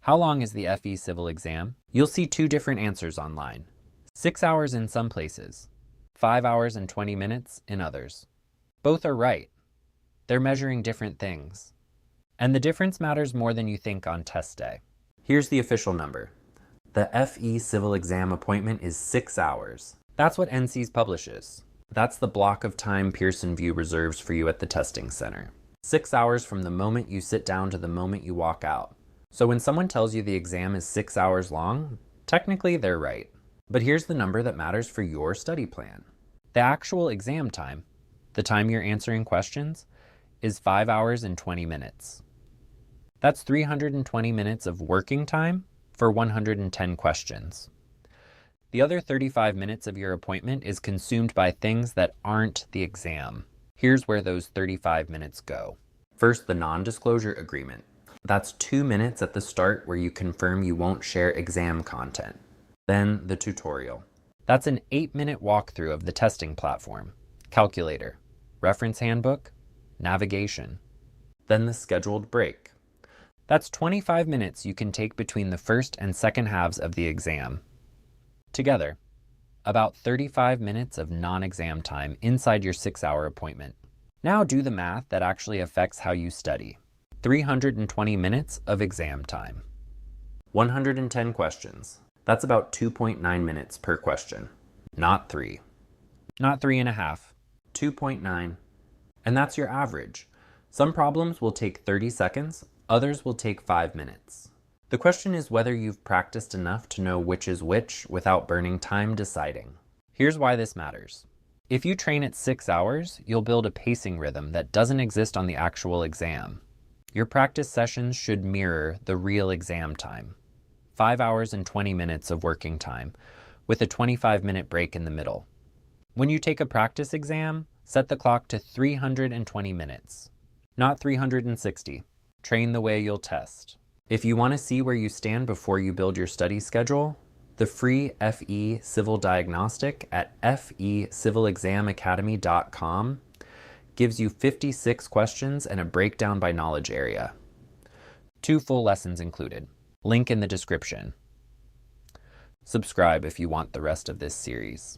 How long is the FE Civil exam? You'll see two different answers online. 6 hours in some places, 5 hours and 20 minutes in others. Both are right. They're measuring different things. And the difference matters more than you think on test day. Here's the official number. The FE Civil exam appointment is 6 hours. That's what NCEES publishes. That's the block of time Pearson VUE reserves for you at the testing center. 6 hours from the moment you sit down to the moment you walk out. So when someone tells you the exam is 6 hours long, technically they're right. But here's the number that matters for your study plan. The actual exam time, the time you're answering questions, is 5 hours and 20 minutes. That's 320 minutes of working time for 110 questions. The other 35 minutes of your appointment is consumed by things that aren't the exam. Here's where those 35 minutes go. First, the non-disclosure agreement. That's 2 minutes at the start where you confirm you won't share exam content. Then the tutorial. That's an 8-minute walkthrough of the testing platform, calculator, reference handbook, navigation. Then the scheduled break. That's 25 minutes you can take between the first and second halves of the exam. Together, about 35 minutes of non-exam time inside your 6-hour appointment. Now do the math that actually affects how you study. 320 minutes of exam time. 110 questions. That's about 2.9 minutes per question. Not 3. Not 3.5. 2.9. And that's your average. Some problems will take 30 seconds, others will take 5 minutes. The question is whether you've practiced enough to know which is which without burning time deciding. Here's why this matters. If you train at 6 hours, you'll build a pacing rhythm that doesn't exist on the actual exam. Your practice sessions should mirror the real exam time. 5 hours and 20 minutes of working time, with a 25-minute break in the middle. When you take a practice exam, set the clock to 320 minutes, not 360. Train the way you'll test. If you want to see where you stand before you build your study schedule, the free FE Civil Diagnostic at fecivilexamacademy.com gives you 56 questions and a breakdown by knowledge area. 2 full lessons included. Link in the description. Subscribe if you want the rest of this series.